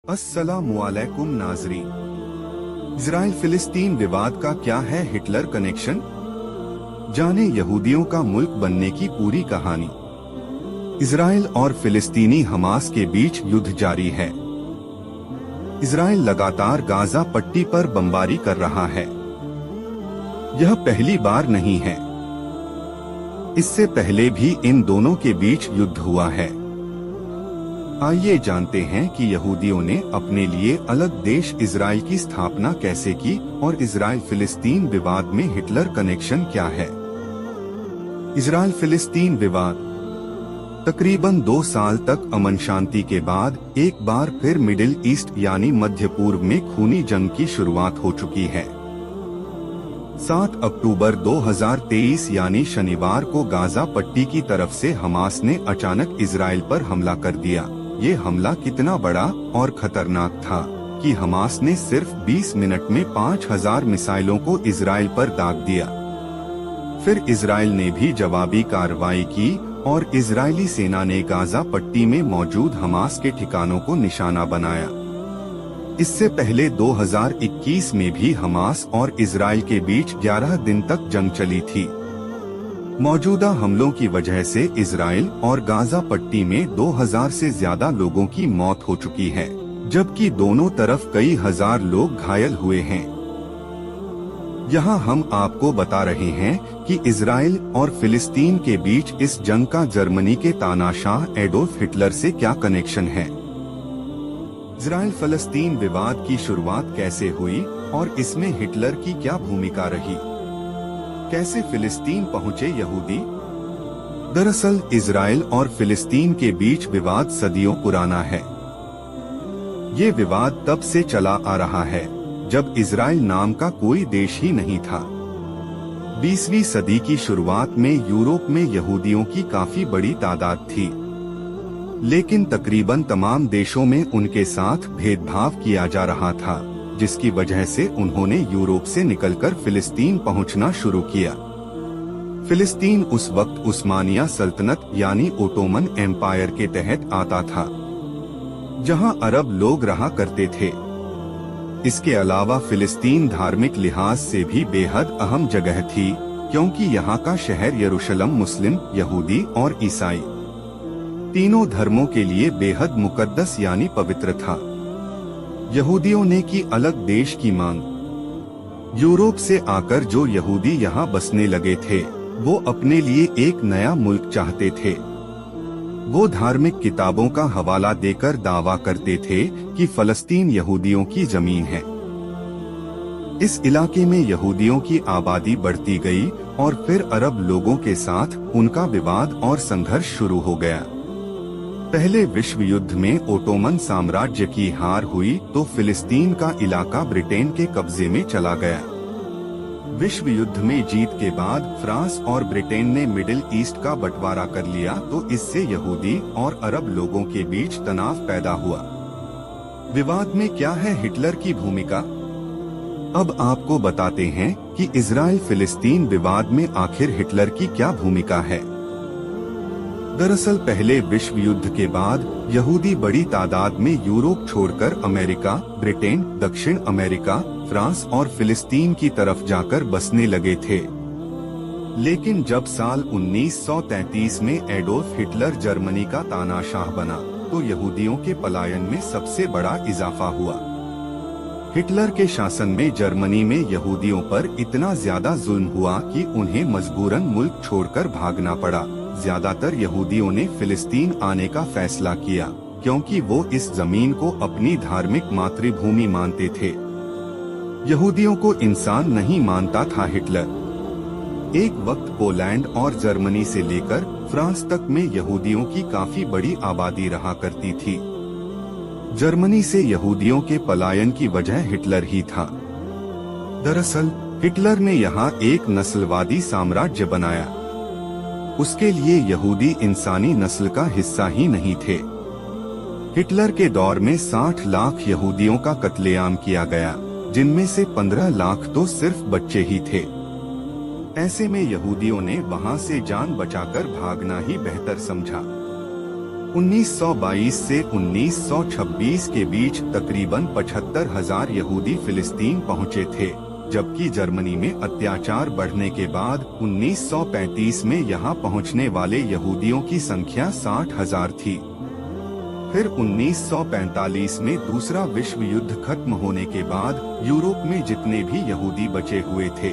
अस्सलामुअलैकुम नाज़रीन। इजराइल फिलिस्तीन विवाद का क्या है हिटलर कनेक्शन? जाने यहूदियों का मुल्क बनने की पूरी कहानी। इजराइल और फिलिस्तीनी हमास के बीच युद्ध जारी है। इजराइल लगातार गाजा पट्टी पर बमबारी कर रहा है। यह पहली बार नहीं है, इससे पहले भी इन दोनों के बीच युद्ध हुआ है। आइए जानते हैं कि यहूदियों ने अपने लिए अलग देश इजराइल की स्थापना कैसे की और इजराइल फिलिस्तीन विवाद में हिटलर कनेक्शन क्या है। इजराइल फिलिस्तीन विवाद तकरीबन 2 साल तक अमन शांति के बाद एक बार फिर मिडिल ईस्ट यानी मध्य पूर्व में खूनी जंग की शुरुआत हो चुकी है। 7 अक्टूबर 2023 यानी शनिवार को गाजा पट्टी की तरफ से हमास ने अचानक इजराइल पर हमला कर दिया। ये हमला कितना बड़ा और खतरनाक था कि हमास ने सिर्फ 20 मिनट में 5000 मिसाइलों को इजराइल पर दाग दिया। फिर इजराइल ने भी जवाबी कार्रवाई की और इजरायली सेना ने गाजा पट्टी में मौजूद हमास के ठिकानों को निशाना बनाया। इससे पहले 2021 में भी हमास और इजराइल के बीच 11 दिन तक जंग चली थी। मौजूदा हमलों की वजह से इजराइल और गाजा पट्टी में 2000 से ज्यादा लोगों की मौत हो चुकी है, जबकि दोनों तरफ कई हजार लोग घायल हुए हैं। यहाँ हम आपको बता रहे हैं कि इजराइल और फिलिस्तीन के बीच इस जंग का जर्मनी के तानाशाह एडोल्फ हिटलर से क्या कनेक्शन है। इजराइल फलस्तीन विवाद की शुरुआत कैसे हुई और इसमें हिटलर की क्या भूमिका रही। कैसे फिलिस्तीन पहुंचे यहूदी? दरअसल इजराइल और फिलिस्तीन के बीच विवाद सदियों पुराना है। ये विवाद तब से चला आ रहा है जब इजराइल नाम का कोई देश ही नहीं था। 20वीं सदी की शुरुआत में यूरोप में यहूदियों की काफी बड़ी तादाद थी, लेकिन तकरीबन तमाम देशों में उनके साथ भेदभाव किया जा रहा था, जिसकी वजह से उन्होंने यूरोप से निकलकर फिलिस्तीन पहुंचना शुरू किया। फिलिस्तीन उस वक्त उस्मानिया सल्तनत यानी ओटोमन एम्पायर के तहत आता था, जहां अरब लोग रहा करते थे। इसके अलावा फिलिस्तीन धार्मिक लिहाज से भी बेहद अहम जगह थी, क्योंकि यहाँ का शहर यरूशलेम मुस्लिम, यहूदी और ईसाई तीनों धर्मों के लिए बेहद मुकद्दस यानी पवित्र था। यहूदियों ने की अलग देश की मांग। यूरोप से आकर जो यहूदी यहाँ बसने लगे थे, वो अपने लिए एक नया मुल्क चाहते थे। वो धार्मिक किताबों का हवाला देकर दावा करते थे कि फलस्तीन यहूदियों की जमीन है। इस इलाके में यहूदियों की आबादी बढ़ती गई और फिर अरब लोगों के साथ उनका विवाद और संघर्ष शुरू हो गया। पहले विश्व युद्ध में ओटोमन साम्राज्य की हार हुई तो फिलिस्तीन का इलाका ब्रिटेन के कब्जे में चला गया। विश्व युद्ध में जीत के बाद फ्रांस और ब्रिटेन ने मिडिल ईस्ट का बंटवारा कर लिया, तो इससे यहूदी और अरब लोगों के बीच तनाव पैदा हुआ। विवाद में क्या है हिटलर की भूमिका? अब आपको बताते हैं कि इजराइल फिलिस्तीन विवाद में आखिर हिटलर की क्या भूमिका है। दरअसल पहले विश्व युद्ध के बाद यहूदी बड़ी तादाद में यूरोप छोड़कर अमेरिका, ब्रिटेन, दक्षिण अमेरिका, फ्रांस और फिलिस्तीन की तरफ जाकर बसने लगे थे। लेकिन जब साल 1933 में एडोल्फ हिटलर जर्मनी का तानाशाह बना, तो यहूदियों के पलायन में सबसे बड़ा इजाफा हुआ। हिटलर के शासन में जर्मनी में यहूदियों पर इतना ज्यादा जुल्म हुआ कि उन्हें मजबूरन मुल्क छोड़कर भागना पड़ा। ज्यादातर यहूदियों ने फिलिस्तीन आने का फैसला किया, क्योंकि वो इस जमीन को अपनी धार्मिक मातृभूमि मानते थे। यहूदियों को इंसान नहीं मानता था हिटलर। एक वक्त पोलैंड और जर्मनी से लेकर फ्रांस तक में यहूदियों की काफी बड़ी आबादी रहा करती थी। जर्मनी से यहूदियों के पलायन की वजह हिटलर ही था। दरअसल हिटलर ने यहाँ एक नस्लवादी साम्राज्य बनाया। उसके लिए यहूदी इंसानी नस्ल का हिस्सा ही नहीं थे। हिटलर के दौर में 60 लाख यहूदियों का कत्लेआम किया गया, जिनमें से 15 लाख तो सिर्फ बच्चे ही थे। ऐसे में यहूदियों ने वहां से जान बचाकर भागना ही बेहतर समझा। 1922 से 1926 के बीच तकरीबन 75,000 यहूदी फिलिस्तीन पहुंचे थे, जबकि जर्मनी में अत्याचार बढ़ने के बाद 1935 में यहां पहुंचने वाले यहूदियों की संख्या 60,000 थी। फिर 1945 में दूसरा विश्व युद्ध खत्म होने के बाद यूरोप में जितने भी यहूदी बचे हुए थे,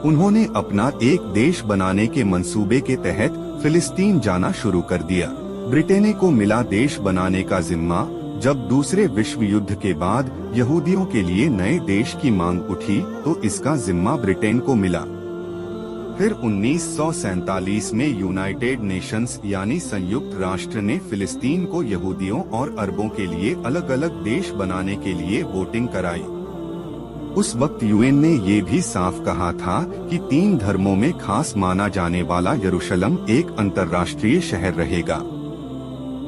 उन्होंने अपना एक देश बनाने के मंसूबे के तहत फिलिस्तीन जाना शुरू कर दिया। ब्रिटेन को मिला देश बनाने का जिम्मा। जब दूसरे विश्व युद्ध के बाद यहूदियों के लिए नए देश की मांग उठी तो इसका जिम्मा ब्रिटेन को मिला। फिर 1947 में यूनाइटेड नेशंस यानी संयुक्त राष्ट्र ने फिलिस्तीन को यहूदियों और अरबों के लिए अलग अलग देश बनाने के लिए वोटिंग कराई। उस वक्त यूएन ने ये भी साफ कहा था कि 3 धर्मों में खास माना जाने वाला यरूशलेम एक अंतर्राष्ट्रीय शहर रहेगा।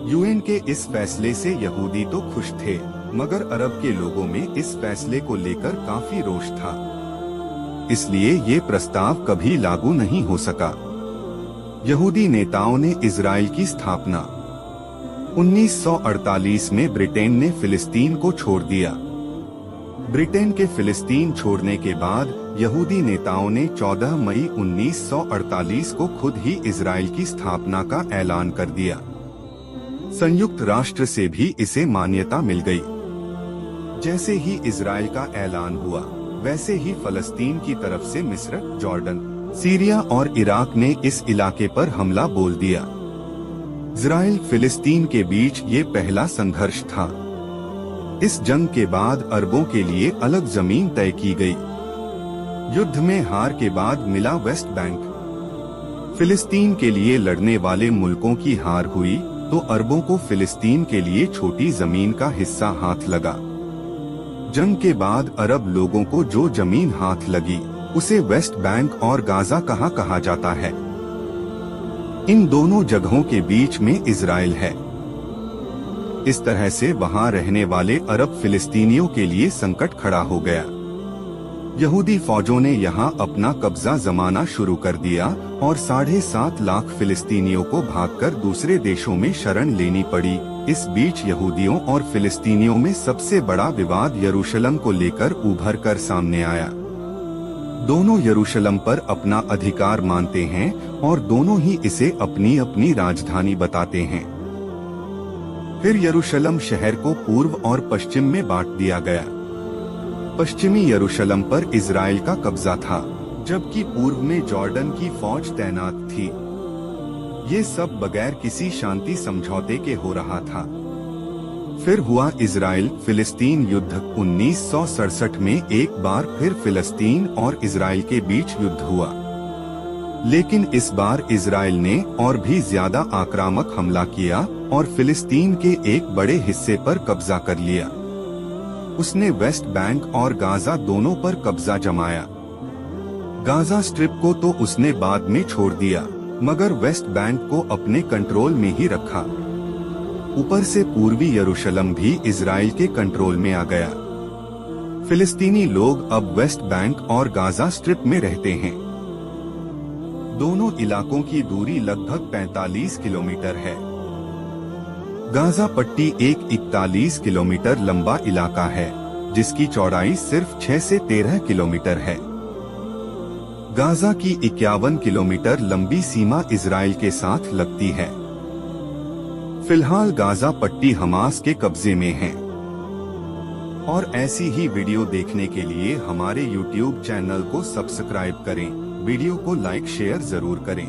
यूएन के इस फैसले से यहूदी तो खुश थे, मगर अरब के लोगों में इस फैसले को लेकर काफी रोष था, इसलिए ये प्रस्ताव कभी लागू नहीं हो सका। यहूदी नेताओं ने इजराइल की स्थापना 1948 में ब्रिटेन ने फिलिस्तीन को छोड़ दिया। ब्रिटेन के फिलिस्तीन छोड़ने के बाद यहूदी नेताओं ने 14 मई 1948 को खुद ही इजराइल की स्थापना का ऐलान कर दिया। संयुक्त राष्ट्र से भी इसे मान्यता मिल गई। जैसे ही इजराइल का ऐलान हुआ, वैसे ही फलस्तीन की तरफ से मिस्र, जॉर्डन, सीरिया और इराक ने इस इलाके पर हमला बोल दिया। इजराइल फिलिस्तीन के बीच ये पहला संघर्ष था। इस जंग के बाद अरबों के लिए अलग जमीन तय की गई। युद्ध में हार के बाद मिला वेस्ट बैंक। फिलिस्तीन के लिए लड़ने वाले मुल्कों की हार हुई तो अरबों को फिलिस्तीन के लिए छोटी जमीन का हिस्सा हाथ लगा। जंग के बाद अरब लोगों को जो जमीन हाथ लगी उसे वेस्ट बैंक और गाजा कहा जाता है। इन दोनों जगहों के बीच में इजराइल है। इस तरह से वहां रहने वाले अरब फिलिस्तीनियों के लिए संकट खड़ा हो गया। यहूदी फौजों ने यहां अपना कब्जा जमाना शुरू कर दिया और 7.5 लाख फिलिस्तीनियों को भागकर दूसरे देशों में शरण लेनी पड़ी। इस बीच यहूदियों और फिलिस्तीनियों में सबसे बड़ा विवाद यरूशलेम को लेकर उभर कर सामने आया। दोनों यरूशलेम पर अपना अधिकार मानते हैं और दोनों ही इसे अपनी अपनी राजधानी बताते हैं। फिर यरूशलेम शहर को पूर्व और पश्चिम में बांट दिया गया। पश्चिमी यरूशलेम पर इजराइल का कब्जा था, जबकि पूर्व में जॉर्डन की फौज तैनात थी। ये सब बगैर किसी शांति समझौते के हो रहा था। फिर हुआ इजराइल फिलिस्तीन युद्ध। 1967 में एक बार फिर फिलिस्तीन और इजराइल के बीच युद्ध हुआ, लेकिन इस बार इजराइल ने और भी ज्यादा आक्रामक हमला किया और फिलिस्तीन के एक बड़े हिस्से पर कब्जा कर लिया। उसने वेस्ट बैंक और गाजा दोनों पर कब्जा जमाया। गाजा स्ट्रिप को तो उसने बाद में छोड़ दिया, मगर वेस्ट बैंक को अपने कंट्रोल में ही रखा। ऊपर से पूर्वी यरूशलेम भी इजराइल के कंट्रोल में आ गया। फिलिस्तीनी लोग अब वेस्ट बैंक और गाजा स्ट्रिप में रहते हैं। दोनों इलाकों की दूरी लगभग 45 किलोमीटर है। गाजा पट्टी एक 41 किलोमीटर लंबा इलाका है, जिसकी चौड़ाई सिर्फ 6 से 13 किलोमीटर है। गाजा की 51 किलोमीटर लंबी सीमा इजराइल के साथ लगती है। फिलहाल गाजा पट्टी हमास के कब्जे में है। और ऐसी ही वीडियो देखने के लिए हमारे YouTube चैनल को सब्सक्राइब करें। वीडियो को लाइक शेयर जरूर करें।